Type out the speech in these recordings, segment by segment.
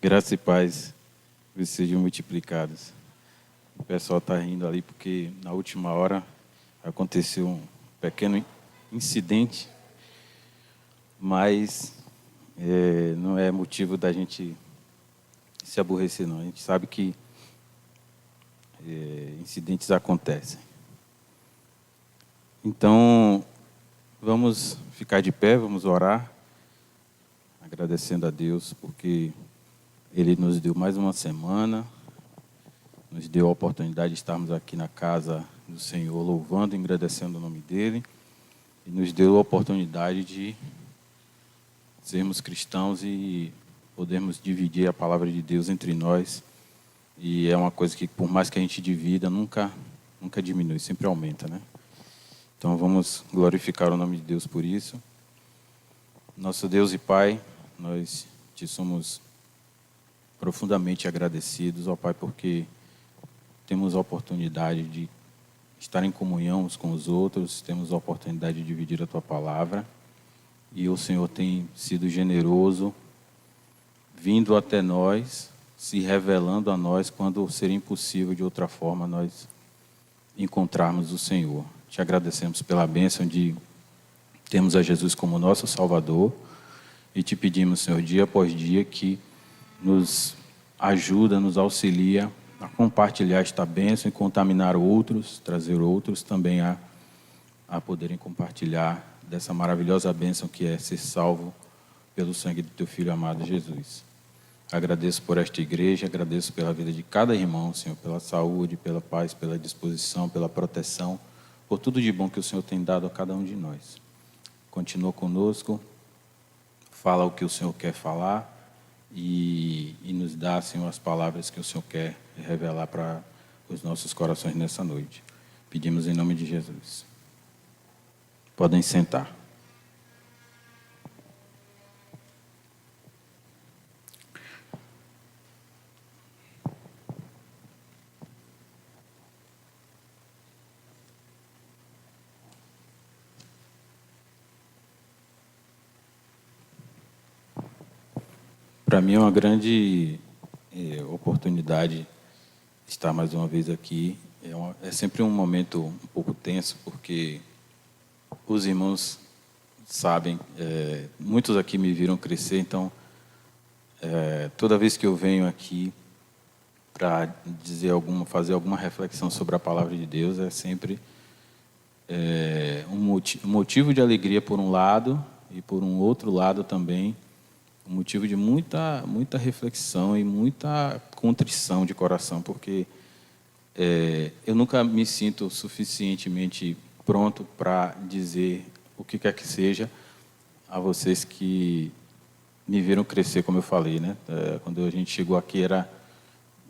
Graça e paz sejam multiplicados. O pessoal está rindo ali porque na última hora aconteceu um pequeno incidente, mas não é motivo da gente se aborrecer, não. A gente sabe que incidentes acontecem. Então, vamos ficar de pé, vamos orar, agradecendo a Deus porque Ele nos deu mais uma semana, nos deu a oportunidade de estarmos aqui na casa do Senhor, louvando e agradecendo o nome dEle, e nos deu a oportunidade de sermos cristãos e podermos dividir a palavra de Deus entre nós. E é uma coisa que, por mais que a gente divida, nunca diminui, sempre aumenta, né? Então, vamos glorificar o nome de Deus por isso. Nosso Deus e Pai, nós te somos profundamente agradecidos, ó Pai, porque temos a oportunidade de estar em comunhão uns com os outros, temos a oportunidade de dividir a Tua palavra, e o Senhor tem sido generoso, vindo até nós, se revelando a nós, quando seria impossível de outra forma nós encontrarmos o Senhor. Te agradecemos pela bênção de termos a Jesus como nosso Salvador, e te pedimos, Senhor, dia após dia, que nos ajuda, nos auxilia a compartilhar esta bênção e contaminar outros, trazer outros também a poderem compartilhar dessa maravilhosa bênção que é ser salvo pelo sangue do Teu Filho amado Jesus. Agradeço por esta igreja, agradeço pela vida de cada irmão, Senhor, pela saúde, pela paz, pela disposição, pela proteção, por tudo de bom que o Senhor tem dado a cada um de nós. Continua conosco, fala o que o Senhor quer falar, e nos dá, Senhor, as palavras que o Senhor quer revelar para os nossos corações nessa noite. Pedimos em nome de Jesus. Podem sentar. Para mim é uma grande oportunidade estar mais uma vez aqui. É sempre um momento um pouco tenso, porque os irmãos sabem, muitos aqui me viram crescer, então toda vez que eu venho aqui para fazer alguma reflexão sobre a palavra de Deus, é sempre um motivo de alegria por um lado, e por um outro lado também um motivo de muita reflexão e muita contrição de coração, porque eu nunca me sinto suficientemente pronto para dizer o que quer que seja a vocês que me viram crescer, como eu falei, né? Quando a gente chegou aqui era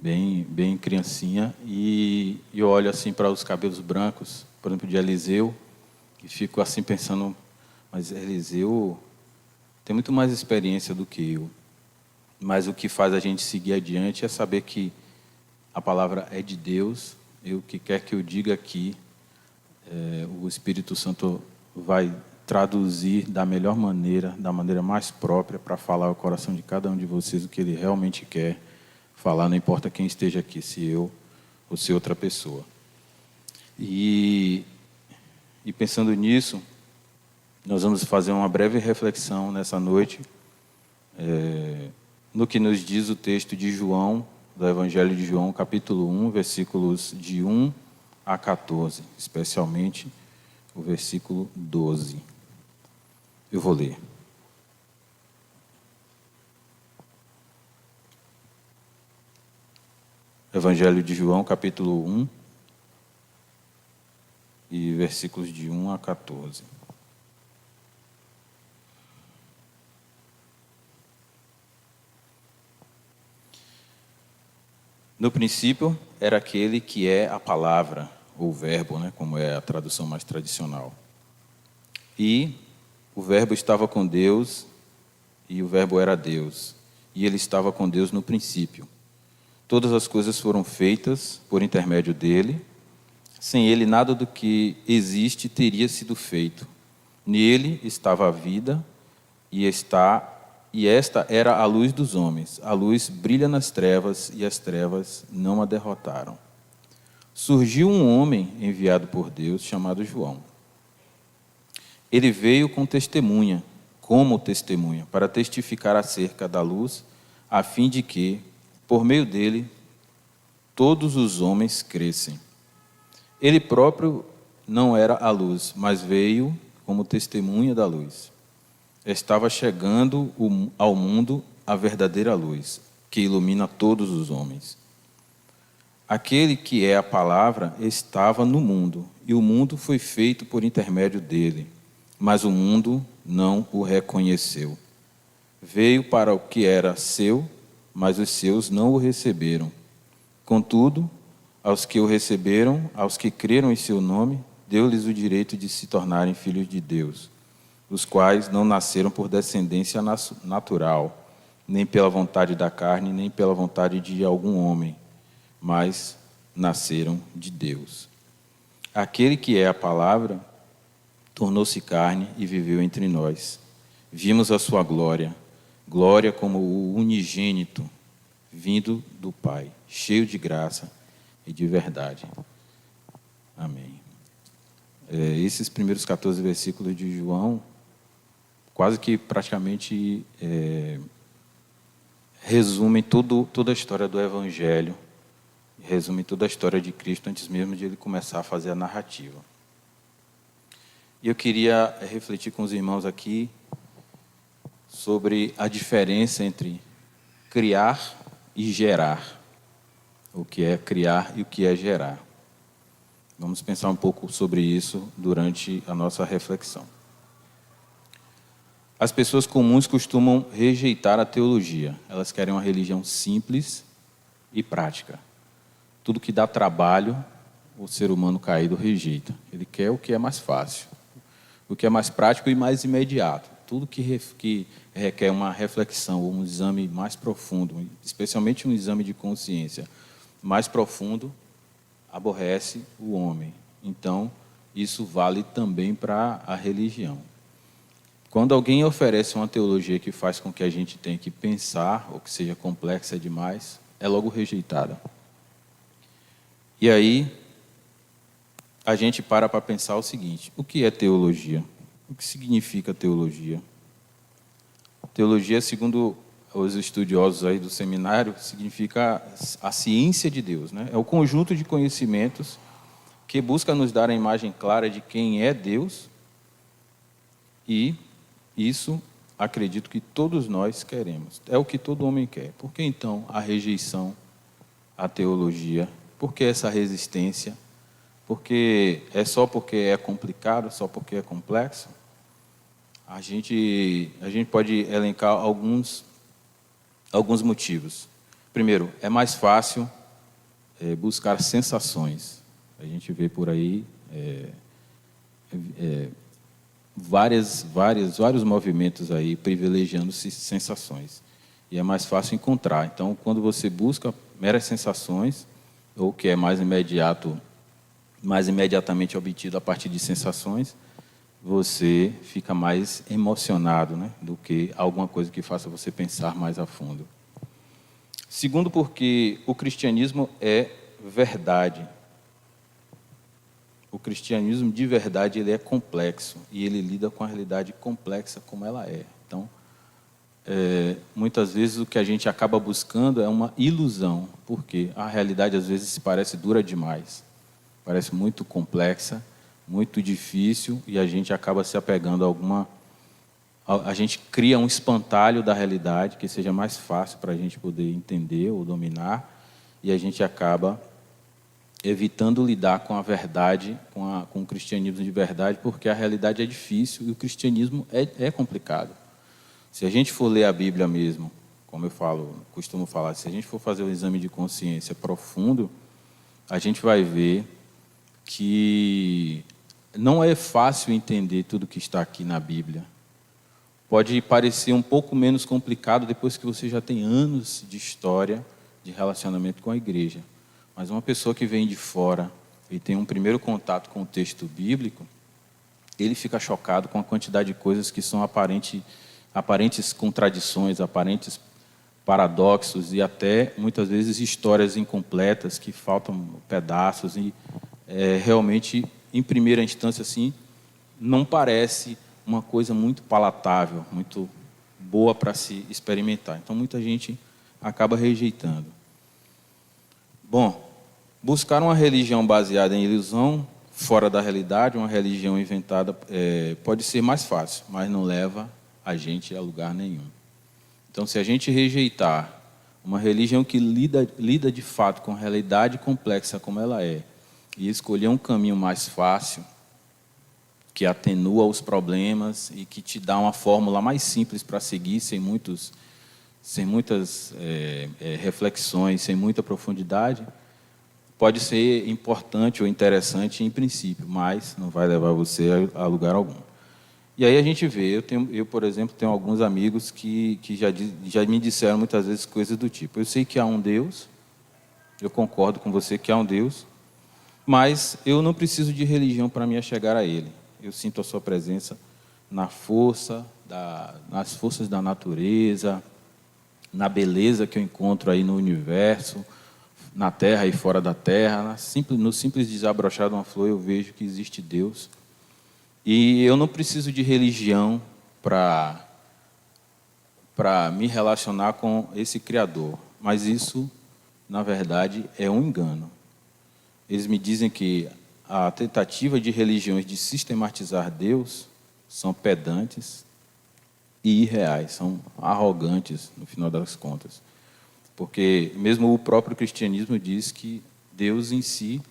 bem criancinha, e eu olho assim para os cabelos brancos, por exemplo, de Eliseu, e fico assim pensando, mas Eliseu tem muito mais experiência do que eu. Mas o que faz a gente seguir adiante é saber que a palavra é de Deus, e o que quer que eu diga aqui, o Espírito Santo vai traduzir da melhor maneira, da maneira mais própria, para falar ao coração de cada um de vocês o que Ele realmente quer falar, não importa quem esteja aqui, se eu ou se outra pessoa. E pensando nisso, nós vamos fazer uma breve reflexão nessa noite, no que nos diz o texto de João, do Evangelho de João, capítulo 1, versículos de 1 a 14, especialmente o versículo 12. Eu vou ler. Evangelho de João, capítulo 1, e versículos de 1 a 14. No princípio era aquele que é a palavra, ou verbo, né, como é a tradução mais tradicional. E o verbo estava com Deus, e o verbo era Deus, e ele estava com Deus no princípio. Todas as coisas foram feitas por intermédio dele. Sem ele, nada do que existe teria sido feito. Nele estava a vida, e está e esta era a luz dos homens. A luz brilha nas trevas, e as trevas não a derrotaram. Surgiu um homem enviado por Deus, chamado João. Ele veio com testemunha, como testemunha, para testificar acerca da luz, a fim de que, por meio dele, todos os homens crescem. Ele próprio não era a luz, mas veio como testemunha da luz. Estava chegando ao mundo a verdadeira luz, que ilumina todos os homens. Aquele que é a palavra estava no mundo, e o mundo foi feito por intermédio dele, mas o mundo não o reconheceu. Veio para o que era seu, mas os seus não o receberam. Contudo, aos que o receberam, aos que creram em seu nome, deu-lhes o direito de se tornarem filhos de Deus, os quais não nasceram por descendência natural, nem pela vontade da carne, nem pela vontade de algum homem, mas nasceram de Deus. Aquele que é a palavra tornou-se carne e viveu entre nós. Vimos a sua glória, glória como o unigênito, vindo do Pai, cheio de graça e de verdade. Amém. Esses primeiros 14 versículos de João, quase que praticamente resumem toda a história do Evangelho, resumem toda a história de Cristo antes mesmo de ele começar a fazer a narrativa. E eu queria refletir com os irmãos aqui sobre a diferença entre criar e gerar. O que é criar e o que é gerar. Vamos pensar um pouco sobre isso durante a nossa reflexão. As pessoas comuns costumam rejeitar a teologia. Elas querem uma religião simples e prática. Tudo que dá trabalho, o ser humano caído rejeita. Ele quer o que é mais fácil, o que é mais prático e mais imediato. Tudo que requer uma reflexão ou um exame mais profundo, especialmente um exame de consciência mais profundo, aborrece o homem. Então, isso vale também para a religião. Quando alguém oferece uma teologia que faz com que a gente tenha que pensar, ou que seja complexa demais, é logo rejeitada. E aí, a gente para pensar o seguinte: o que é teologia? O que significa teologia? Teologia, segundo os estudiosos aí do seminário, significa a ciência de Deus, né? É o conjunto de conhecimentos que busca nos dar a imagem clara de quem é Deus, e isso acredito que todos nós queremos. É o que todo homem quer. Por que então a rejeição à teologia? Por que essa resistência? Porque é só porque é complicado, só porque é complexo? A gente pode elencar alguns motivos. Primeiro, é mais fácil buscar sensações. A gente vê por aí vários movimentos aí privilegiando-se sensações. E é mais fácil encontrar. Então, quando você busca meras sensações, ou que é mais imediatamente obtido a partir de sensações, você fica mais emocionado, né, do que alguma coisa que faça você pensar mais a fundo. Segundo, porque o cristianismo é verdade. O cristianismo de verdade, ele é complexo, e ele lida com a realidade complexa como ela é. Então, muitas vezes o que a gente acaba buscando é uma ilusão, porque a realidade às vezes parece dura demais, parece muito complexa, muito difícil, e a gente acaba se apegando a gente cria um espantalho da realidade que seja mais fácil para a gente poder entender ou dominar, e a gente acaba evitando lidar com a verdade, com o cristianismo de verdade, porque a realidade é difícil e o cristianismo é complicado. Se a gente for ler a Bíblia mesmo, como eu costumo falar, se a gente for fazer um exame de consciência profundo, a gente vai ver que não é fácil entender tudo que está aqui na Bíblia. Pode parecer um pouco menos complicado depois que você já tem anos de história de relacionamento com a igreja. Mas uma pessoa que vem de fora e tem um primeiro contato com o texto bíblico, ele fica chocado com a quantidade de coisas que são aparentes contradições, aparentes paradoxos e até, muitas vezes, histórias incompletas, que faltam pedaços. E, realmente, em primeira instância, assim, não parece uma coisa muito palatável, muito boa para se experimentar. Então, muita gente acaba rejeitando. Bom, buscar uma religião baseada em ilusão, fora da realidade, uma religião inventada, pode ser mais fácil, mas não leva a gente a lugar nenhum. Então, se a gente rejeitar uma religião que lida de fato com a realidade complexa como ela é, e escolher um caminho mais fácil, que atenua os problemas e que te dá uma fórmula mais simples para seguir, sem muitas reflexões, sem muita profundidade, pode ser importante ou interessante em princípio, mas não vai levar você a lugar algum. E aí a gente vê, eu por exemplo, tenho alguns amigos que já me disseram muitas vezes coisas do tipo: eu sei que há um Deus, eu concordo com você que há um Deus, mas eu não preciso de religião para me achegar a Ele. Eu sinto a sua presença nas forças da natureza, na beleza que eu encontro aí no universo, na terra e fora da terra. No simples desabrochar de uma flor eu vejo que existe Deus. E eu não preciso de religião para me relacionar com esse Criador. Mas isso, na verdade, é um engano. Eles me dizem que a tentativa de religiões de sistematizar Deus são pedantes e irreais, são arrogantes, no final das contas. Porque mesmo o próprio cristianismo diz que Deus em si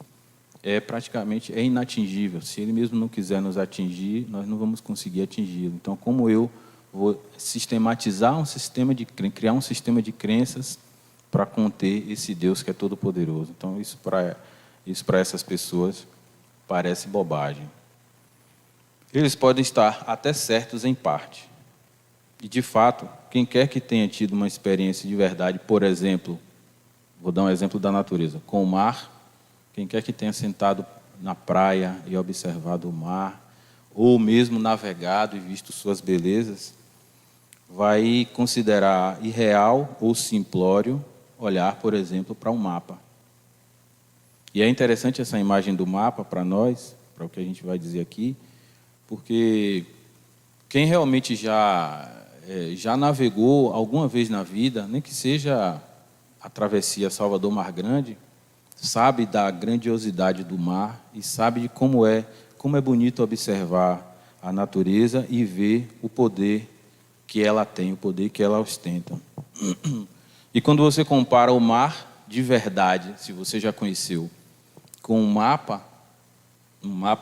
praticamente inatingível. Se Ele mesmo não quiser nos atingir, nós não vamos conseguir atingi-lo. Então, como eu vou criar um sistema de crenças para conter esse Deus que é todo-poderoso? Então, isso para essas pessoas parece bobagem. Eles podem estar até certos em parte. E, de fato, quem quer que tenha tido uma experiência de verdade, por exemplo, vou dar um exemplo da natureza, com o mar, quem quer que tenha sentado na praia e observado o mar, ou mesmo navegado e visto suas belezas, vai considerar irreal ou simplório olhar, por exemplo, para um mapa. E é interessante essa imagem do mapa para nós, para o que a gente vai dizer aqui, porque quem realmente já navegou alguma vez na vida, nem que seja a travessia Salvador-Mar Grande, sabe da grandiosidade do mar e sabe de como é bonito observar a natureza e ver o poder que ela tem, o poder que ela ostenta. E quando você compara o mar de verdade, se você já conheceu, com um mapa,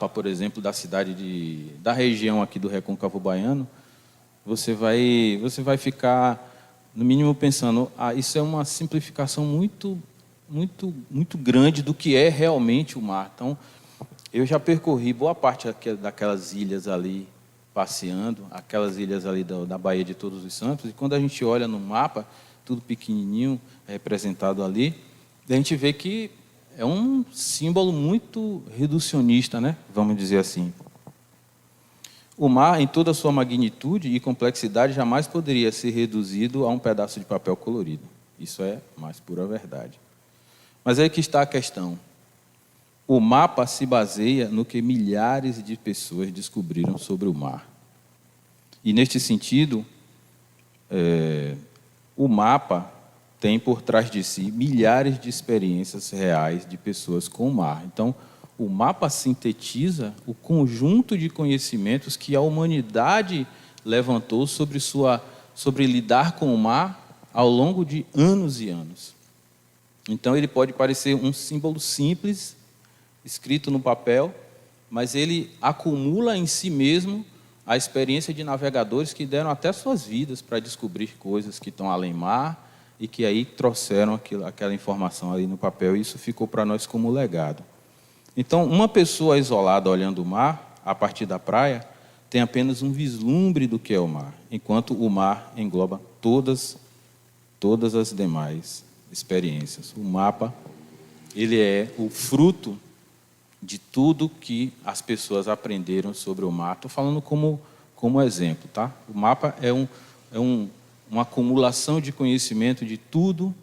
por exemplo, da da região aqui do Recôncavo Baiano, você vai ficar, no mínimo, pensando: isso é uma simplificação muito grande do que é realmente o mar. Então, eu já percorri boa parte daquelas ilhas ali, passeando, aquelas ilhas ali da Baía de Todos os Santos, e quando a gente olha no mapa, tudo pequenininho, representado ali, a gente vê que é um símbolo muito reducionista, né? Vamos dizer assim. O mar, em toda a sua magnitude e complexidade, jamais poderia ser reduzido a um pedaço de papel colorido. Isso é mais pura verdade. Mas aí que está a questão. O mapa se baseia no que milhares de pessoas descobriram sobre o mar. E, neste sentido, o mapa tem por trás de si milhares de experiências reais de pessoas com o mar. Então, o mapa sintetiza o conjunto de conhecimentos que a humanidade levantou sobre lidar com o mar ao longo de anos e anos. Então, ele pode parecer um símbolo simples, escrito no papel, mas ele acumula em si mesmo a experiência de navegadores que deram até suas vidas para descobrir coisas que estão além mar e que aí trouxeram aquela informação ali no papel, e isso ficou para nós como legado. Então, uma pessoa isolada olhando o mar, a partir da praia, tem apenas um vislumbre do que é o mar, enquanto o mar engloba todas as demais experiências. O mapa, ele é o fruto de tudo que as pessoas aprenderam sobre o mar. Estou falando como exemplo, tá? O mapa é uma acumulação de conhecimento de tudo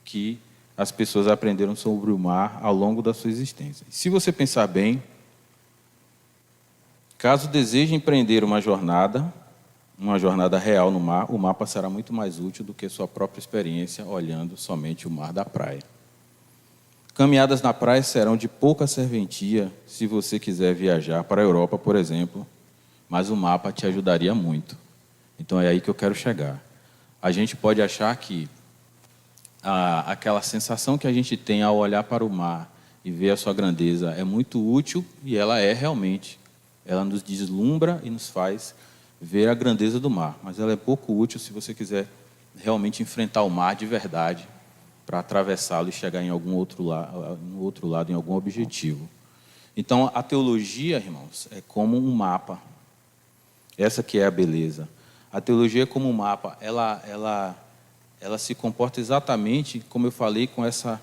que as pessoas aprenderam sobre o mar ao longo da sua existência. Se você pensar bem, caso deseje empreender uma jornada real no mar, o mapa será muito mais útil do que sua própria experiência olhando somente o mar da praia. Caminhadas na praia serão de pouca serventia se você quiser viajar para a Europa, por exemplo, mas o mapa te ajudaria muito. Então é aí que eu quero chegar. A gente pode achar que aquela sensação que a gente tem ao olhar para o mar e ver a sua grandeza é muito útil, e ela é realmente. Ela nos deslumbra e nos faz ver a grandeza do mar, mas ela é pouco útil se você quiser realmente enfrentar o mar de verdade, para atravessá-lo e chegar em algum outro lado, em algum objetivo. Então, a teologia, irmãos, é como um mapa. Essa que é a beleza. A teologia é como um mapa. Ela se comporta exatamente, como eu falei, com essa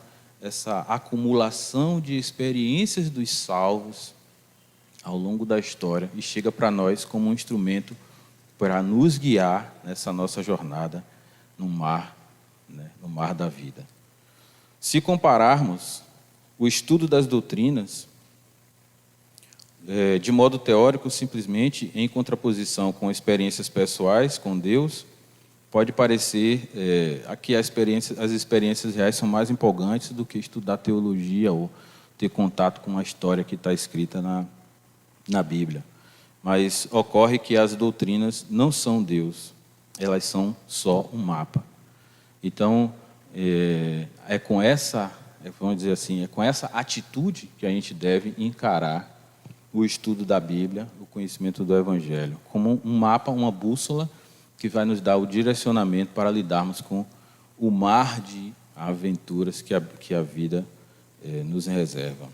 acumulação de experiências dos salvos ao longo da história e chega para nós como um instrumento para nos guiar nessa nossa jornada no mar, né, no mar da vida. Se compararmos o estudo das doutrinas de modo teórico, simplesmente em contraposição com experiências pessoais com Deus, pode parecer que as experiências reais são mais empolgantes do que estudar teologia ou ter contato com uma história que está escrita na Bíblia. Mas ocorre que as doutrinas não são Deus, elas são só um mapa. Então, vamos dizer assim, é com essa atitude que a gente deve encarar o estudo da Bíblia, o conhecimento do Evangelho, como um mapa, uma bússola que vai nos dar o direcionamento para lidarmos com o mar de aventuras que a vida nos reserva.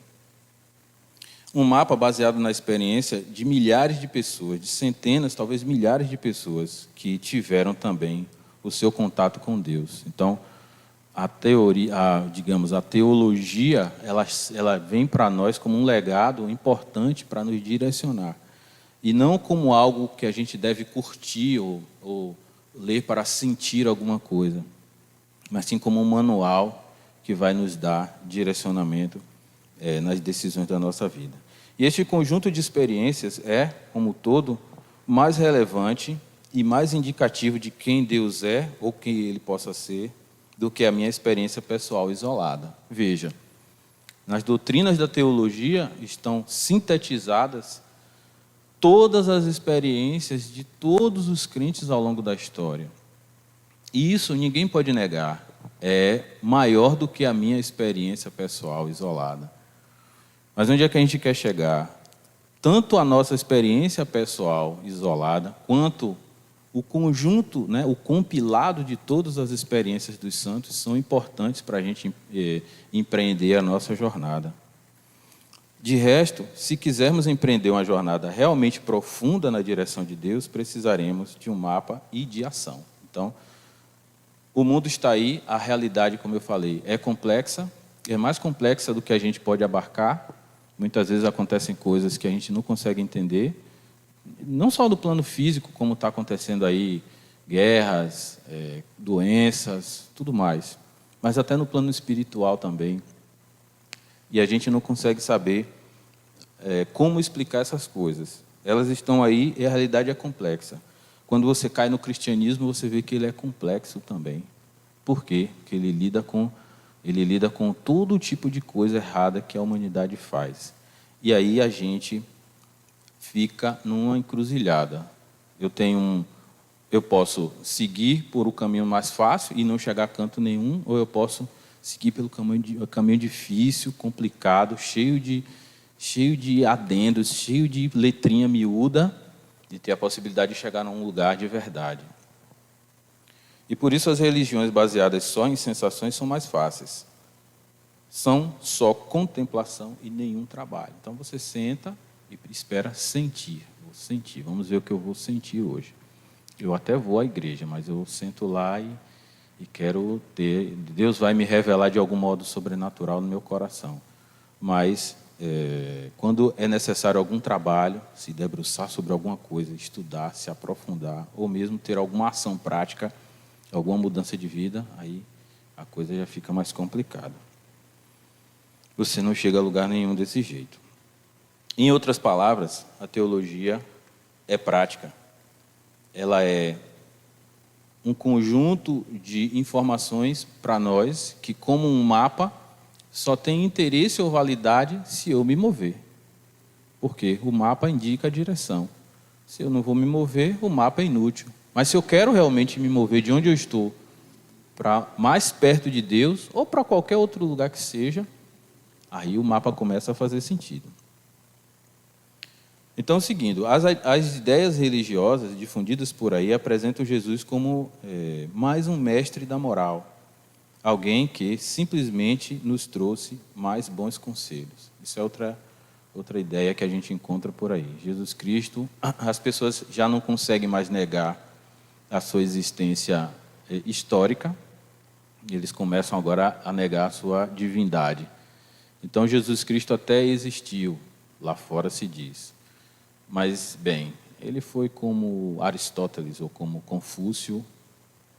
Um mapa baseado na experiência de milhares de pessoas, de centenas, talvez milhares de pessoas que tiveram também o seu contato com Deus. Então, a teologia, ela vem para nós como um legado importante para nos direcionar. E não como algo que a gente deve curtir ou ler para sentir alguma coisa, mas sim como um manual que vai nos dar direcionamento nas decisões da nossa vida. E este conjunto de experiências é, como todo, mais relevante e mais indicativo de quem Deus é ou quem Ele possa ser do que a minha experiência pessoal isolada. Veja, nas doutrinas da teologia estão sintetizadas todas as experiências de todos os crentes ao longo da história. E isso ninguém pode negar, é maior do que a minha experiência pessoal isolada. Mas onde é que a gente quer chegar? Tanto a nossa experiência pessoal isolada, quanto o conjunto, né, o compilado de todas as experiências dos santos são importantes para a gente empreender a nossa jornada. De resto, se quisermos empreender uma jornada realmente profunda na direção de Deus, precisaremos de um mapa e de ação. Então, o mundo está aí, a realidade, como eu falei, é complexa, é mais complexa do que a gente pode abarcar. Muitas vezes acontecem coisas que a gente não consegue entender, não só do plano físico, como está acontecendo aí, guerras, doenças, tudo mais, mas até no plano espiritual também. E a gente não consegue saber como explicar essas coisas. Elas estão aí e a realidade é complexa. Quando você cai no cristianismo, você vê que ele é complexo também. Por quê? Porque ele lida com todo tipo de coisa errada que a humanidade faz. E aí a gente fica numa encruzilhada. Eu posso seguir por o caminho mais fácil e não chegar a canto nenhum, ou eu posso seguir pelo caminho difícil, complicado, cheio de adendos, cheio de letrinha miúda, de ter a possibilidade de chegar num lugar de verdade. E por isso as religiões baseadas só em sensações são mais fáceis. São só contemplação e nenhum trabalho. Então você senta e espera sentir. Vou sentir, vamos ver o que eu vou sentir hoje. Eu até vou à igreja, mas eu sento lá e quero ter... Deus vai me revelar de algum modo sobrenatural no meu coração. Mas quando é necessário algum trabalho, se debruçar sobre alguma coisa, estudar, se aprofundar, ou mesmo ter alguma ação prática, alguma mudança de vida, aí a coisa já fica mais complicada. Você não chega a lugar nenhum desse jeito. Em outras palavras, a teologia é prática. Ela é um conjunto de informações para nós que, como um mapa, só tem interesse ou validade se eu me mover. Porque o mapa indica a direção. Se eu não vou me mover, o mapa é inútil. Mas se eu quero realmente me mover de onde eu estou para mais perto de Deus, ou para qualquer outro lugar que seja, aí o mapa começa a fazer sentido. Então, seguindo, as ideias religiosas difundidas por aí apresentam Jesus como mais um mestre da moral, alguém que simplesmente nos trouxe mais bons conselhos. Isso é outra ideia que a gente encontra por aí. Jesus Cristo, as pessoas já não conseguem mais negar a sua existência histórica, eles começam agora a negar a sua divindade. Então, Jesus Cristo até existiu, lá fora se diz. Mas, bem, ele foi como Aristóteles, ou como Confúcio,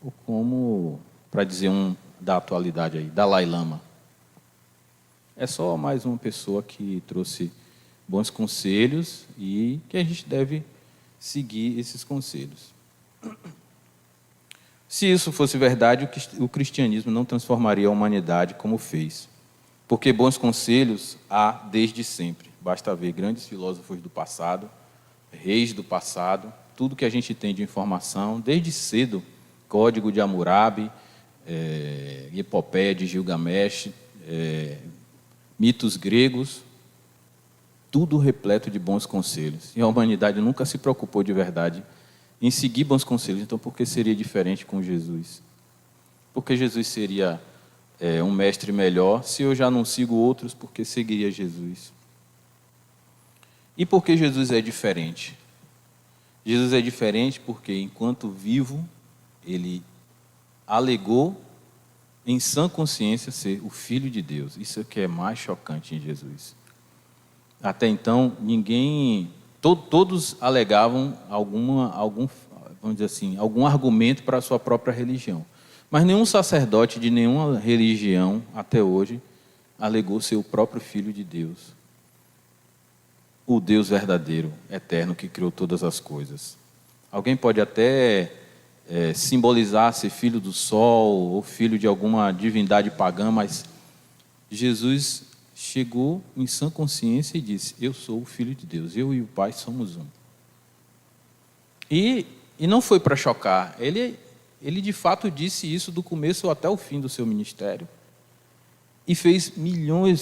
ou como, para dizer um da atualidade aí, Dalai Lama. É só mais uma pessoa que trouxe bons conselhos e que a gente deve seguir esses conselhos. Se isso fosse verdade, o cristianismo não transformaria a humanidade como fez. Porque bons conselhos há desde sempre. Basta ver grandes filósofos do passado, reis do passado, tudo que a gente tem de informação, desde cedo, Código de Hammurabi, Epopeia de Gilgamesh, mitos gregos, tudo repleto de bons conselhos. E a humanidade nunca se preocupou de verdade em seguir bons conselhos. Então, por que seria diferente com Jesus? Porque Jesus seria um mestre melhor? Se eu já não sigo outros, por que seguiria Jesus? E por que Jesus é diferente? Jesus é diferente porque, enquanto vivo, ele alegou em sã consciência ser o Filho de Deus. Isso é o que é mais chocante em Jesus. Até então, todos alegavam vamos dizer assim, algum argumento para a sua própria religião. Mas nenhum sacerdote de nenhuma religião, até hoje, alegou ser o próprio Filho de Deus. O Deus verdadeiro, eterno, que criou todas as coisas. Alguém pode até simbolizar ser filho do sol ou filho de alguma divindade pagã, mas Jesus chegou em sã consciência e disse: eu sou o Filho de Deus, eu e o Pai somos um. E não foi para chocar, ele de fato disse isso do começo até o fim do seu ministério. E fez milhões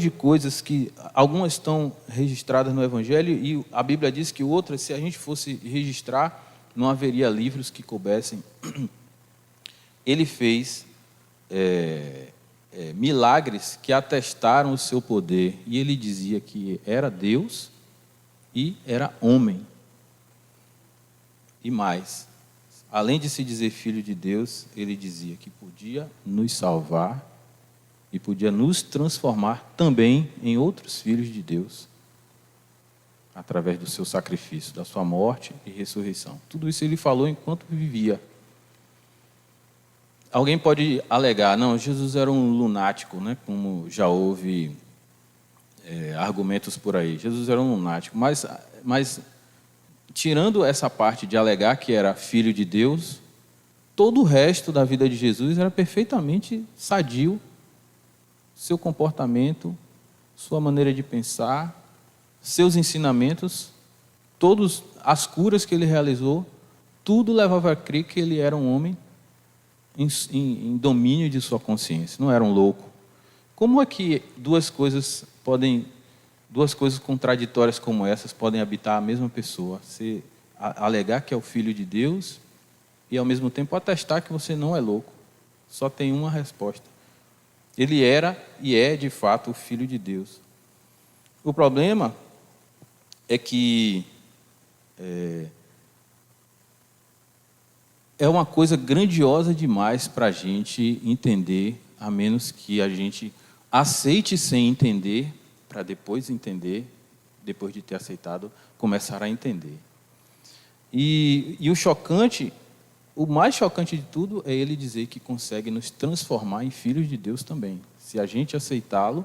de coisas que algumas estão registradas no Evangelho e a Bíblia diz que outras, se a gente fosse registrar, não haveria livros que coubessem. Ele fez milagres que atestaram o seu poder e ele dizia que era Deus e era homem. E mais, além de se dizer filho de Deus, ele dizia que podia nos salvar e podia nos transformar também em outros filhos de Deus, através do seu sacrifício, da sua morte e ressurreição. Tudo isso ele falou enquanto vivia. Alguém pode alegar, não, Jesus era um lunático, né? Como já houve argumentos por aí. Jesus era um lunático, mas tirando essa parte de alegar que era filho de Deus, todo o resto da vida de Jesus era perfeitamente sadio. Seu comportamento, sua maneira de pensar, seus ensinamentos, todas as curas que ele realizou, tudo levava a crer que ele era um homem em domínio de sua consciência, não era um louco. Como é que duas coisas contraditórias como essas podem habitar a mesma pessoa? Você alegar que é o Filho de Deus e ao mesmo tempo atestar que você não é louco. Só tem uma resposta. Ele era e é, de fato, o Filho de Deus. O problema é que é uma coisa grandiosa demais para a gente entender, a menos que a gente aceite sem entender para depois entender, depois de ter aceitado, começar a entender. E o chocante, o mais chocante de tudo é ele dizer que consegue nos transformar em filhos de Deus também. Se a gente aceitá-lo,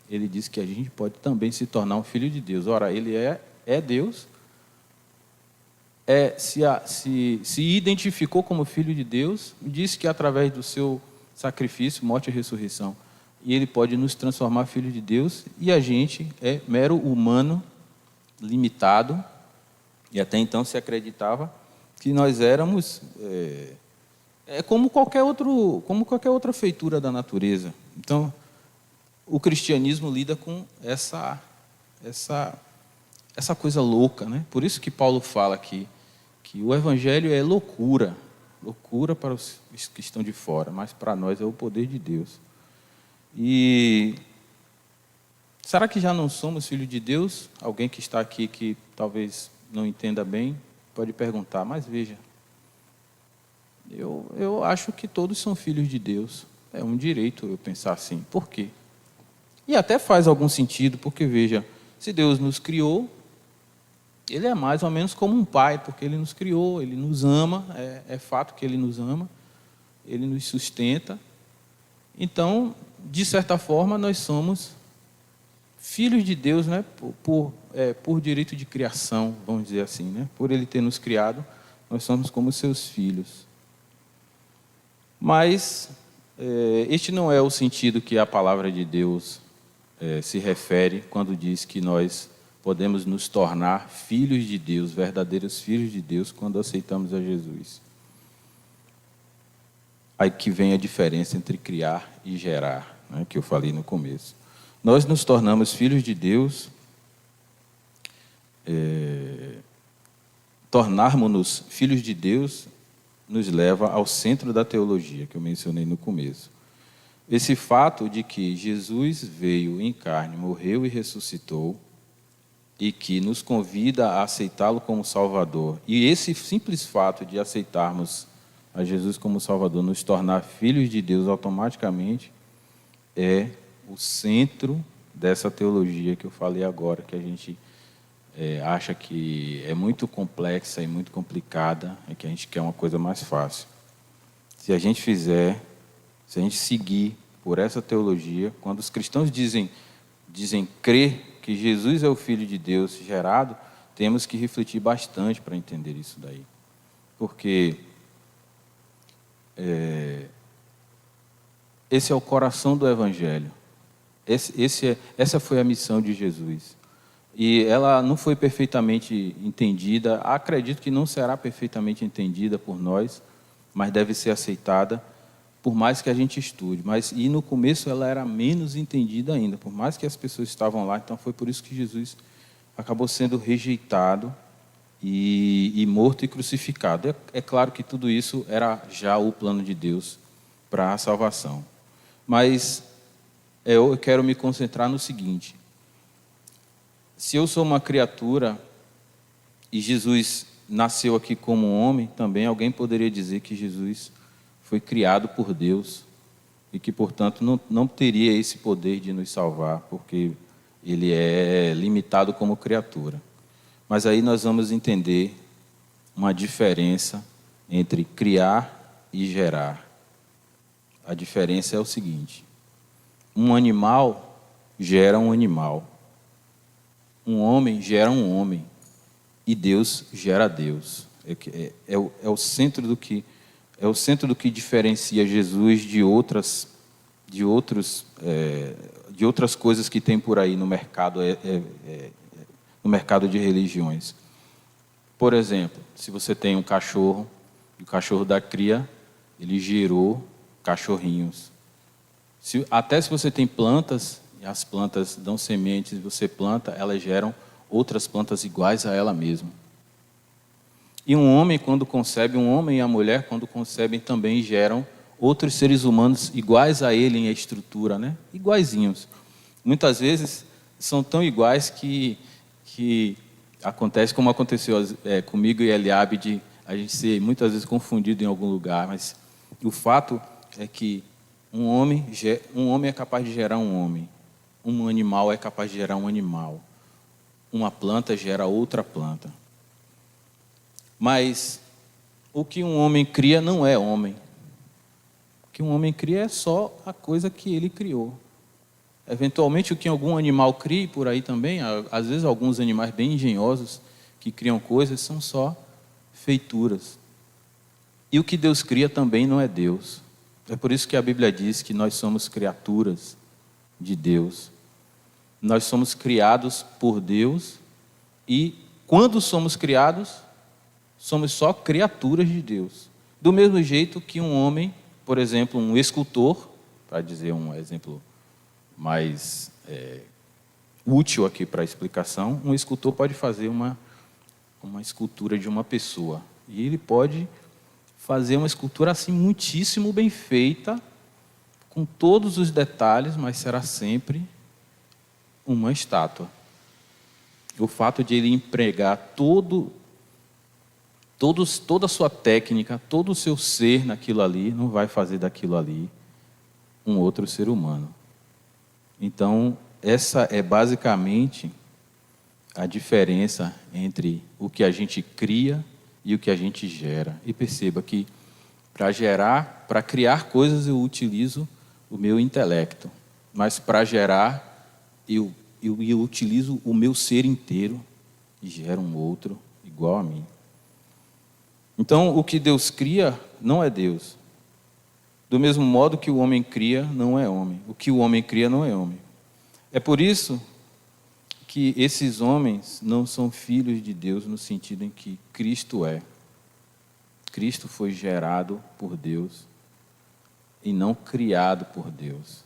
ele diz que a gente pode também se tornar um filho de Deus. Ora, ele é Deus, se identificou como filho de Deus, disse que através do seu sacrifício, morte e ressurreição, e ele pode nos transformar em filho de Deus, e a gente é mero humano, limitado, e até então se acreditava que nós éramos como qualquer outra feitura da natureza. Então, o cristianismo lida com essa coisa louca, né? Por isso que Paulo fala aqui que o evangelho é loucura para os que estão de fora, mas para nós é o poder de Deus. E será que já não somos filhos de Deus? Alguém que está aqui que talvez não entenda bem pode perguntar, mas veja, eu acho que todos são filhos de Deus. É um direito eu pensar assim. Por quê? E até faz algum sentido, porque veja, se Deus nos criou, Ele é mais ou menos como um pai, porque Ele nos criou, Ele nos ama, é fato que Ele nos ama, Ele nos sustenta. Então, de certa forma, nós somos filhos de Deus, né? Por direito de criação, vamos dizer assim, né? Por Ele ter nos criado, nós somos como seus filhos. Mas este não é o sentido que a palavra de Deus se refere quando diz que nós podemos nos tornar filhos de Deus, verdadeiros filhos de Deus, quando aceitamos a Jesus. Aí que vem a diferença entre criar e gerar, né, que eu falei no começo. Nós nos tornamos filhos de Deus, tornarmos-nos filhos de Deus nos leva ao centro da teologia, que eu mencionei no começo. Esse fato de que Jesus veio em carne, morreu e ressuscitou, e que nos convida a aceitá-lo como Salvador. E esse simples fato de aceitarmos a Jesus como Salvador, nos tornar filhos de Deus automaticamente, é o centro dessa teologia que eu falei agora, que a gente acha que é muito complexa e muito complicada, e que a gente quer uma coisa mais fácil. Se a gente seguir por essa teologia, quando os cristãos dizem crer que Jesus é o Filho de Deus gerado, temos que refletir bastante para entender isso daí. Porque esse é o coração do Evangelho. Essa foi a missão de Jesus. E ela não foi perfeitamente entendida, acredito que não será perfeitamente entendida por nós, mas deve ser aceitada, por mais que a gente estude. E no começo ela era menos entendida ainda, por mais que as pessoas estavam lá. Então foi por isso que Jesus acabou sendo rejeitado e morto e crucificado. É claro que tudo isso era já o plano de Deus para a salvação. Mas eu quero me concentrar no seguinte: se eu sou uma criatura e Jesus nasceu aqui como um homem, também alguém poderia dizer que Jesus foi criado por Deus e que, portanto, não teria esse poder de nos salvar, porque ele é limitado como criatura. Mas aí nós vamos entender uma diferença entre criar e gerar. A diferença é o seguinte: um animal gera um animal, um homem gera um homem, e Deus gera Deus. É o centro do que diferencia Jesus de outras coisas que tem por aí no mercado, no mercado de religiões. Por exemplo, se você tem um cachorro, e o cachorro da cria, ele gerou cachorrinhos. Até se você tem plantas, e as plantas dão sementes, você planta, elas geram outras plantas iguais a ela mesma. E um homem e a mulher, quando concebem, também geram outros seres humanos iguais a ele em estrutura, né? Iguaizinhos. Muitas vezes são tão iguais que acontece como aconteceu comigo e Eliabe, de a gente ser muitas vezes confundido em algum lugar, mas o fato é que um homem é capaz de gerar um homem, um animal é capaz de gerar um animal. Uma planta gera outra planta. Mas o que um homem cria não é homem. O que um homem cria é só a coisa que ele criou. Eventualmente, o que algum animal cria, por aí também, às vezes alguns animais bem engenhosos que criam coisas, são só feituras. E o que Deus cria também não é Deus. É por isso que a Bíblia diz que nós somos criaturas de Deus. Nós somos criados por Deus e, quando somos criados, somos só criaturas de Deus. Do mesmo jeito que um homem, por exemplo, um escultor, para dizer um exemplo mais útil aqui para a explicação, um escultor pode fazer uma escultura de uma pessoa. E ele pode fazer uma escultura assim muitíssimo bem feita, com todos os detalhes, mas será sempre uma estátua. O fato de ele empregar toda a sua técnica, todo o seu ser naquilo ali, não vai fazer daquilo ali um outro ser humano. Então, essa é basicamente a diferença entre o que a gente cria e o que a gente gera. E perceba que para criar coisas eu utilizo o meu intelecto, mas para gerar eu utilizo o meu ser inteiro e gero um outro igual a mim. Então, o que Deus cria não é Deus. Do mesmo modo que o homem cria, não é homem. O que o homem cria não é homem. É por isso que esses homens não são filhos de Deus no sentido em que Cristo é. Cristo foi gerado por Deus e não criado por Deus.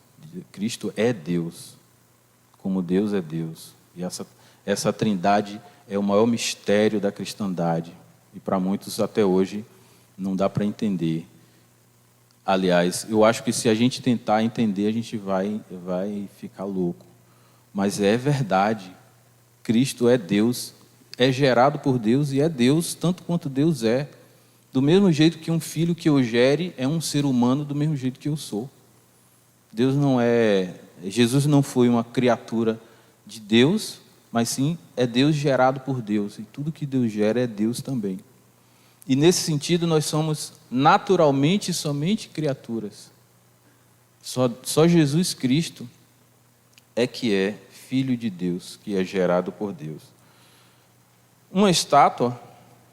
Cristo é Deus, como Deus é Deus. E essa trindade é o maior mistério da cristandade. E para muitos até hoje não dá para entender. Aliás, eu acho que se a gente tentar entender, a gente vai ficar louco. Mas é verdade. Cristo é Deus, é gerado por Deus e é Deus tanto quanto Deus é. Do mesmo jeito que um filho que eu gere é um ser humano, do mesmo jeito que eu sou. Jesus não foi uma criatura de Deus, mas sim é Deus gerado por Deus. E tudo que Deus gera é Deus também. E nesse sentido nós somos naturalmente somente criaturas. Só Jesus Cristo é que é Filho de Deus, que é gerado por Deus. Uma estátua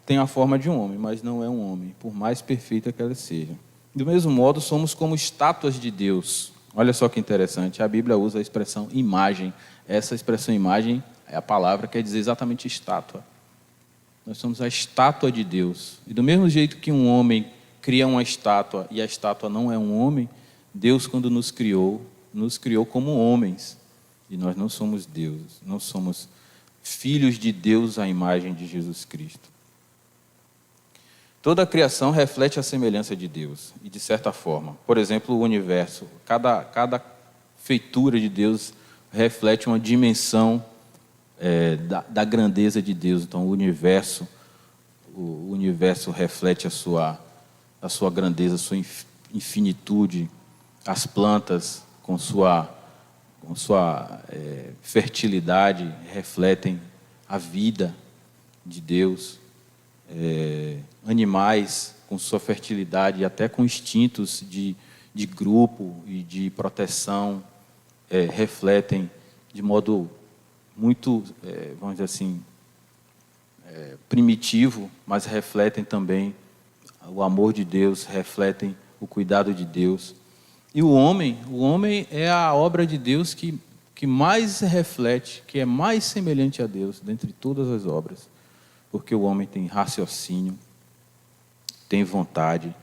tem a forma de um homem, mas não é um homem, por mais perfeita que ela seja. Do mesmo modo, somos como estátuas de Deus. Olha só que interessante, a Bíblia usa a expressão imagem. Essa expressão imagem é a palavra que quer dizer exatamente estátua. Nós somos a estátua de Deus. E do mesmo jeito que um homem cria uma estátua e a estátua não é um homem, Deus, quando nos criou como homens. E nós não somos deuses, não somos filhos de Deus à imagem de Jesus Cristo. Toda a criação reflete a semelhança de Deus, e de certa forma. Por exemplo, o universo. Cada feitura de Deus reflete uma dimensão da grandeza de Deus. Então, o universo reflete a sua grandeza, a sua infinitude. As plantas, com sua fertilidade, refletem a vida de Deus. Animais, com sua fertilidade, e até com instintos de grupo e de proteção, refletem de modo muito, vamos dizer assim, primitivo, mas refletem também o amor de Deus, refletem o cuidado de Deus. E o homem é a obra de Deus que mais reflete, que é mais semelhante a Deus dentre todas as obras, porque o homem tem raciocínio, tem vontade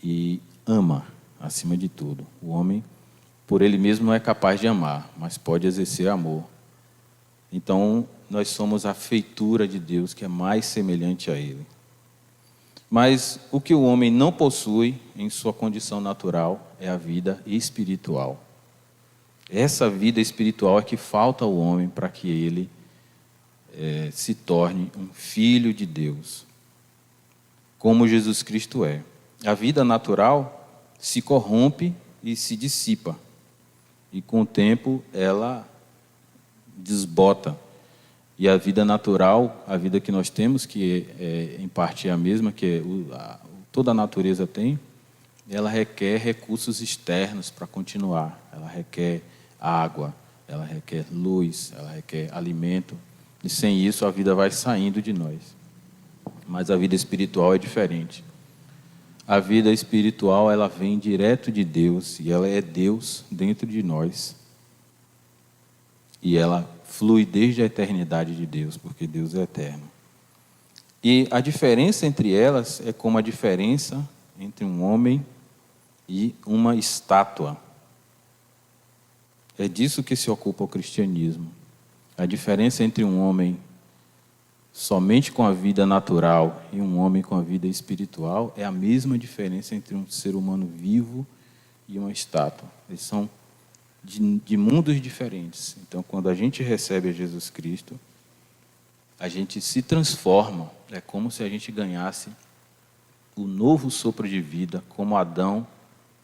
e ama, acima de tudo. O homem, por ele mesmo, não é capaz de amar, mas pode exercer amor. Então, nós somos a feitura de Deus, que é mais semelhante a Ele. Mas o que o homem não possui em sua condição natural é a vida espiritual. Essa vida espiritual é que falta ao homem para que ele se torne um filho de Deus, como Jesus Cristo é. A vida natural se corrompe e se dissipa. e com o tempo ela desbota. E a vida natural, a vida que nós temos, que em parte é a mesma que toda a natureza tem, ela requer recursos externos para continuar. Ela requer água, ela requer luz, ela requer alimento. E sem isso a vida vai saindo de nós. Mas a vida espiritual é diferente. A vida espiritual, ela vem direto de Deus, e ela é Deus dentro de nós. E ela flui desde a eternidade de Deus, porque Deus é eterno. E a diferença entre elas é como a diferença entre um homem e uma estátua. É disso que se ocupa o cristianismo. A diferença entre um homem somente com a vida natural e um homem com a vida espiritual é a mesma diferença entre um ser humano vivo e uma estátua. Eles são de mundos diferentes. Então, quando a gente recebe a Jesus Cristo, a gente se transforma. É como se a gente ganhasse o novo sopro de vida, como Adão,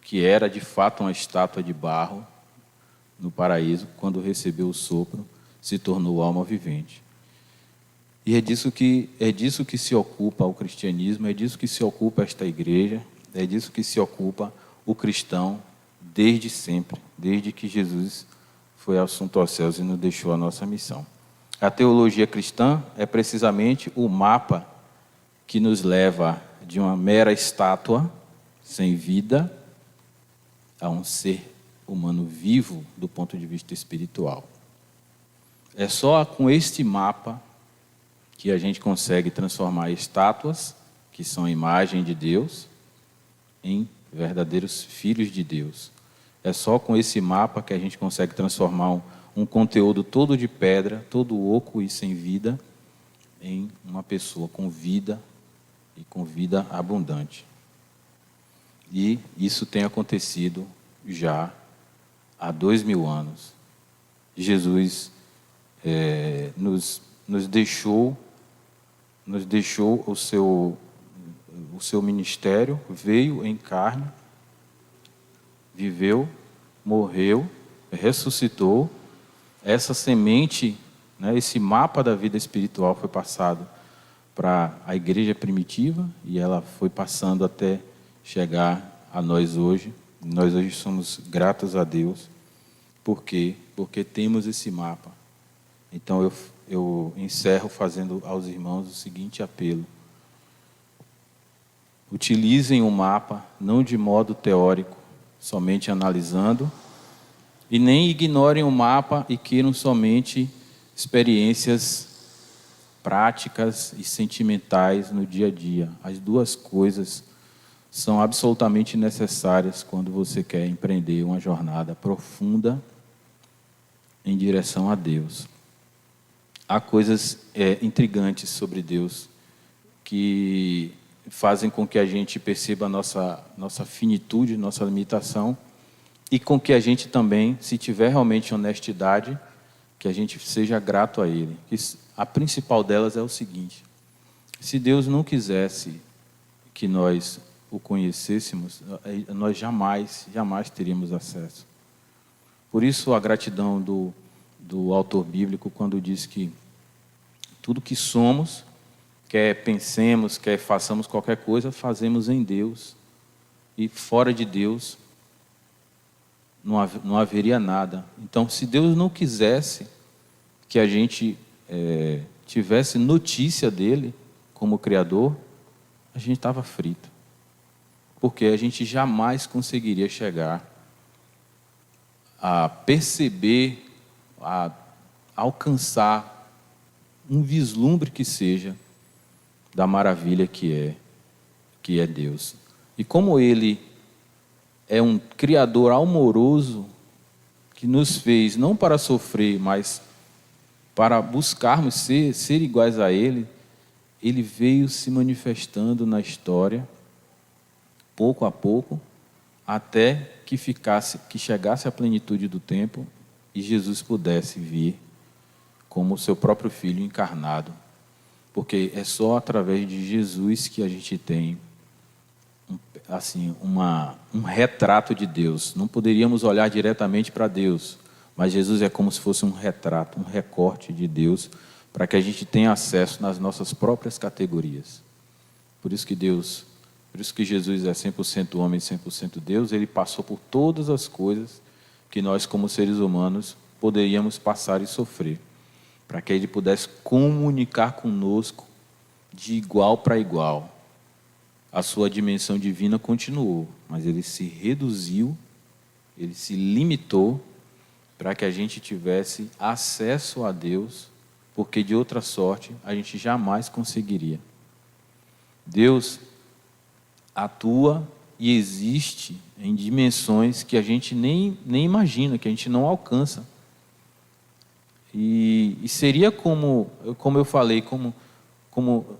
que era de fato uma estátua de barro no paraíso, quando recebeu o sopro, se tornou alma vivente. E é disso que se ocupa o cristianismo, é disso que se ocupa esta igreja, é disso que se ocupa o cristão desde sempre, desde que Jesus foi assunto aos céus e nos deixou a nossa missão. A teologia cristã é precisamente o mapa que nos leva de uma mera estátua sem vida a um ser humano vivo do ponto de vista espiritual. É só com este mapa que a gente consegue transformar estátuas, que são a imagem de Deus, em verdadeiros filhos de Deus. É só com esse mapa que a gente consegue transformar um conteúdo todo de pedra, todo oco e sem vida, em uma pessoa com vida e com vida abundante. E isso tem acontecido já há 2000 anos. Jesus nos deixou o seu ministério, veio em carne, viveu, morreu, ressuscitou. Essa semente, né, esse mapa da vida espiritual foi passado para a igreja primitiva e ela foi passando até chegar a nós hoje. Nós hoje somos gratos a Deus. Por quê? Porque temos esse mapa. Então eu encerro fazendo aos irmãos o seguinte apelo: utilizem o mapa não de modo teórico, somente analisando, e nem ignorem o mapa e queiram somente experiências práticas e sentimentais no dia a dia. As duas coisas são absolutamente necessárias quando você quer empreender uma jornada profunda em direção a Deus. Há coisas intrigantes sobre Deus que fazem com que a gente perceba a nossa finitude, nossa limitação, e com que a gente também, se tiver realmente honestidade, que a gente seja grato a Ele. A principal delas é o seguinte: se Deus não quisesse que nós o conhecêssemos, nós jamais teríamos acesso. Por isso a gratidão do autor bíblico quando diz que tudo que somos, quer pensemos, quer façamos qualquer coisa, fazemos em Deus. E fora de Deus não haveria nada. Então, se Deus não quisesse que a gente tivesse notícia dele como Criador, a gente estava frito. Porque a gente jamais conseguiria chegar a perceber, a alcançar um vislumbre que seja da maravilha que é Deus. E como Ele é um Criador amoroso, que nos fez não para sofrer, mas para buscarmos ser iguais a Ele, Ele veio se manifestando na história, pouco a pouco, até que chegasse a plenitude do tempo e Jesus pudesse vir como o seu próprio Filho encarnado. Porque é só através de Jesus que a gente tem assim, um retrato de Deus. Não poderíamos olhar diretamente para Deus, mas Jesus é como se fosse um retrato, um recorte de Deus, para que a gente tenha acesso nas nossas próprias categorias. Por isso que Jesus é 100% homem e 100% Deus, ele passou por todas as coisas que nós, como seres humanos, poderíamos passar e sofrer, para que ele pudesse comunicar conosco de igual para igual. A sua dimensão divina continuou, mas ele se reduziu, ele se limitou para que a gente tivesse acesso a Deus, porque de outra sorte a gente jamais conseguiria. Deus atua e existe em dimensões que a gente nem imagina, que a gente não alcança. E seria como eu falei, como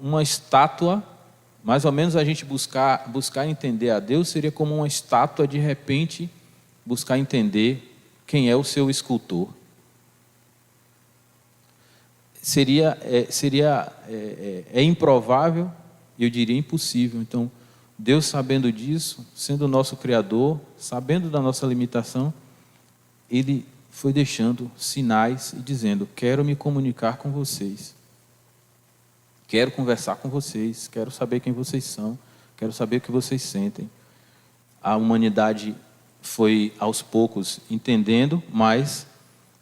uma estátua. Mais ou menos a gente buscar entender a Deus seria como uma estátua, de repente, buscar entender quem é o seu escultor. É improvável, eu diria impossível. Então, Deus, sabendo disso, sendo o nosso Criador, sabendo da nossa limitação, Ele foi deixando sinais e dizendo: quero me comunicar com vocês. Quero conversar com vocês, quero saber quem vocês são, quero saber o que vocês sentem. A humanidade foi, aos poucos, entendendo, mas,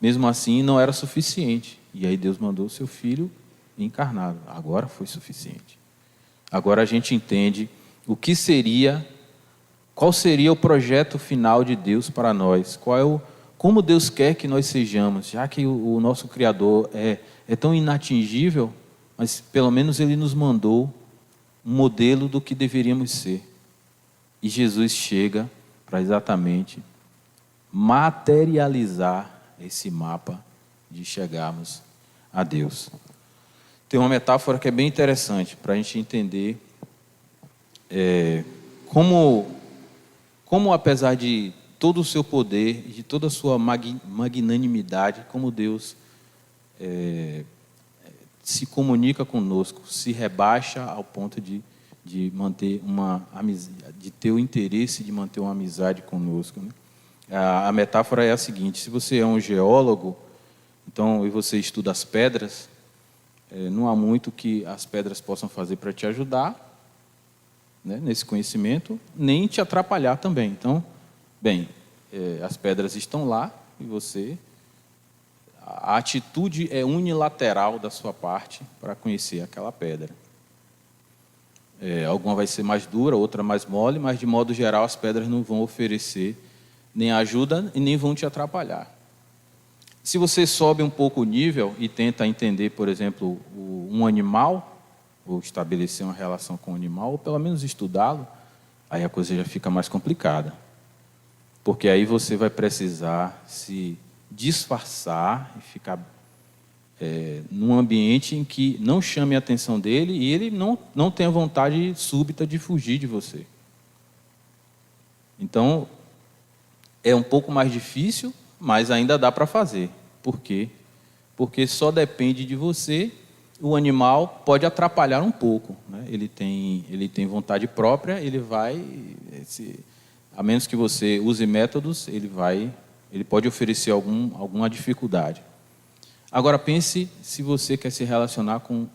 mesmo assim, não era suficiente. E aí Deus mandou o seu Filho encarnado. Agora foi suficiente. Agora a gente entende qual seria o projeto final de Deus para nós, como Deus quer que nós sejamos, já que o nosso Criador é tão inatingível, mas pelo menos Ele nos mandou um modelo do que deveríamos ser. E Jesus chega para exatamente materializar esse mapa de chegarmos a Deus. Tem uma metáfora que é bem interessante para a gente entender como apesar de todo o seu poder, de toda a sua magnanimidade, como Deus se comunica conosco, se rebaixa ao ponto de manter uma amizade, de ter o interesse de manter uma amizade conosco, né? A metáfora é a seguinte: se você é um geólogo, então, e você estuda as pedras, não há muito que as pedras possam fazer para te ajudar, né, nesse conhecimento, nem te atrapalhar também. Então, as pedras estão lá e a atitude é unilateral da sua parte para conhecer aquela pedra. Alguma vai ser mais dura, outra mais mole, mas de modo geral as pedras não vão oferecer nem ajuda e nem vão te atrapalhar. Se você sobe um pouco o nível e tenta entender, por exemplo, um animal, ou estabelecer uma relação com o animal, ou pelo menos estudá-lo, aí a coisa já fica mais complicada. Porque aí você vai precisar se disfarçar e ficar num ambiente em que não chame a atenção dele e ele não tenha vontade súbita de fugir de você. Então, é um pouco mais difícil, mas ainda dá para fazer. Por quê? Porque só depende de você. O animal pode atrapalhar um pouco, né? Ele tem vontade própria, ele vai, a menos que você use métodos, ele pode oferecer alguma dificuldade. Agora pense se você quer se relacionar com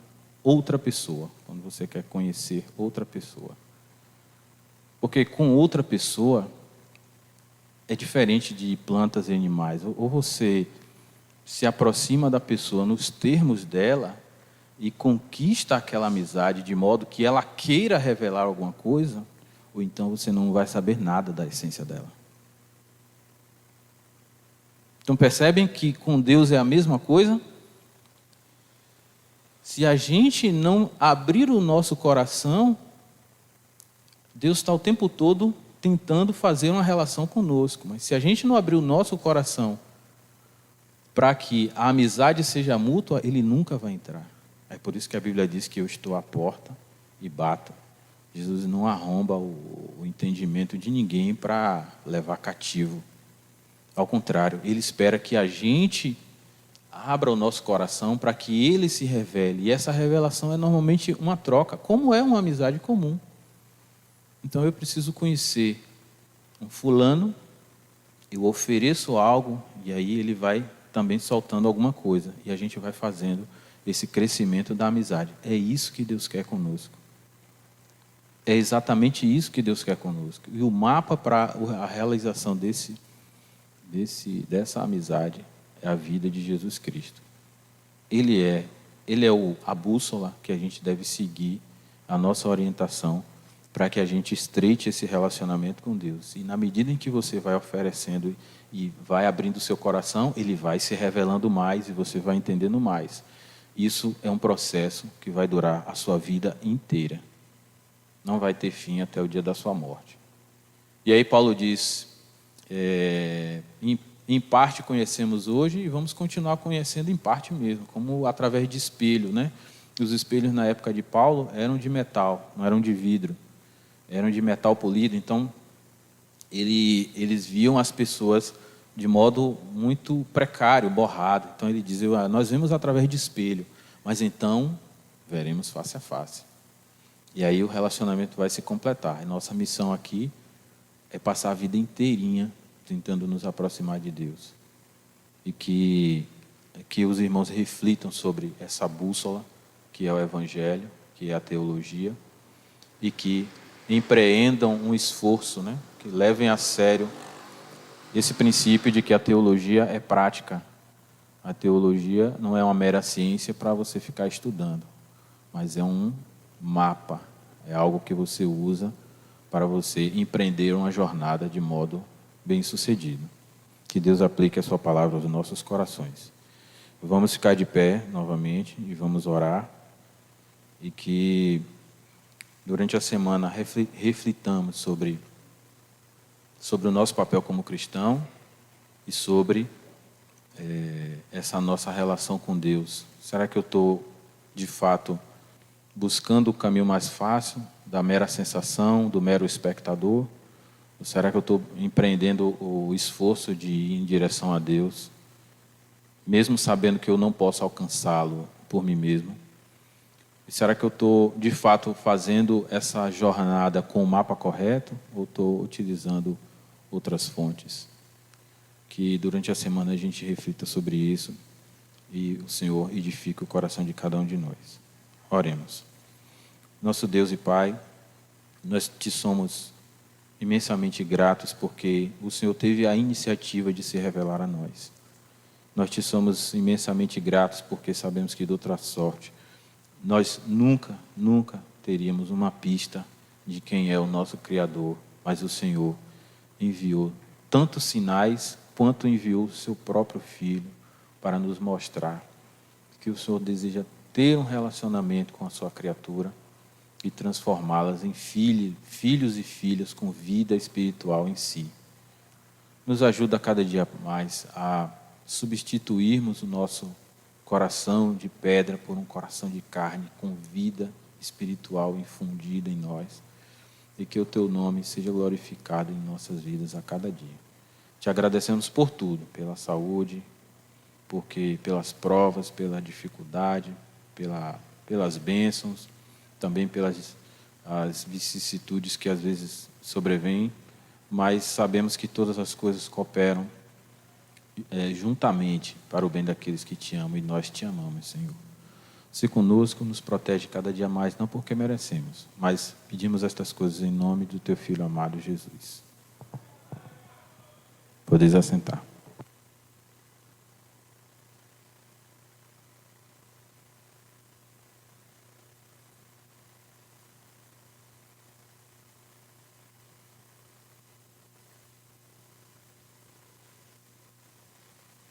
outra pessoa, quando você quer conhecer outra pessoa. Porque com outra pessoa é diferente de plantas e animais. Ou você se aproxima da pessoa nos termos dela e conquista aquela amizade de modo que ela queira revelar alguma coisa, ou então você não vai saber nada da essência dela. Então percebem que com Deus é a mesma coisa? Se a gente não abrir o nosso coração, Deus está o tempo todo tentando fazer uma relação conosco. Mas se a gente não abrir o nosso coração para que a amizade seja mútua, Ele nunca vai entrar. É por isso que a Bíblia diz que eu estou à porta e bato. Jesus não arromba o entendimento de ninguém para levar cativo. Ao contrário, Ele espera que a gente abra o nosso coração para que Ele se revele. E essa revelação é normalmente uma troca, como é uma amizade comum. Então eu preciso conhecer um fulano, eu ofereço algo e aí ele vai também soltando alguma coisa. E a gente vai fazendo esse crescimento da amizade. É isso que Deus quer conosco. É exatamente isso que Deus quer conosco. E o mapa para a realização dessa amizade é a vida de Jesus Cristo. Ele é a bússola que a gente deve seguir, a nossa orientação, para que a gente estreite esse relacionamento com Deus. E na medida em que você vai oferecendo e vai abrindo o seu coração, ele vai se revelando mais e você vai entendendo mais. Isso é um processo que vai durar a sua vida inteira. Não vai ter fim até o dia da sua morte. E aí Paulo diz, em parte conhecemos hoje e vamos continuar conhecendo em parte mesmo, como através de espelho, né? Os espelhos na época de Paulo eram de metal, não eram de vidro, eram de metal polido. Então, eles viam as pessoas de modo muito precário, borrado. Então, ele dizia, nós vemos através de espelho, mas então veremos face a face. E aí o relacionamento vai se completar. A nossa missão aqui é passar a vida inteirinha tentando nos aproximar de Deus. E que os irmãos reflitam sobre essa bússola, que é o Evangelho, que é a teologia, e que empreendam um esforço, né? Que levem a sério esse princípio de que a teologia é prática. A teologia não é uma mera ciência para você ficar estudando, mas é um mapa, é algo que você usa para você empreender uma jornada de modo bem-sucedido. Que Deus aplique a sua palavra aos nossos corações. Vamos ficar de pé novamente e vamos orar. E que durante a semana reflitamos sobre o nosso papel como cristão e sobre essa nossa relação com Deus. Será que eu estou, de fato, buscando o caminho mais fácil, da mera sensação, do mero espectador? Ou será que eu estou empreendendo o esforço de ir em direção a Deus, mesmo sabendo que eu não posso alcançá-lo por mim mesmo? E será que eu estou, de fato, fazendo essa jornada com o mapa correto ou estou utilizando outras fontes? Que durante a semana a gente reflita sobre isso e o Senhor edifique o coração de cada um de nós. Oremos. Nosso Deus e Pai, nós te somos imensamente gratos porque o Senhor teve a iniciativa de se revelar a nós. Nós te somos imensamente gratos porque sabemos que de outra sorte nós nunca teríamos uma pista de quem é o nosso Criador, mas o Senhor enviou tantos sinais quanto enviou o seu próprio Filho para nos mostrar que o Senhor deseja ter um relacionamento com a sua criatura e transformá-las em filhos e filhas com vida espiritual em si. Nos ajuda cada dia mais a substituirmos o nosso coração de pedra por um coração de carne com vida espiritual infundida em nós, e que o teu nome seja glorificado em nossas vidas a cada dia. Te agradecemos por tudo, pela saúde, pelas provas, pela dificuldade, pelas bênçãos, também pelas as vicissitudes que às vezes sobrevêm, mas sabemos que todas as coisas cooperam juntamente para o bem daqueles que te amam, e nós te amamos, Senhor. Se conosco, nos protege cada dia mais, não porque merecemos, mas pedimos estas coisas em nome do teu Filho amado Jesus. Podeis assentar.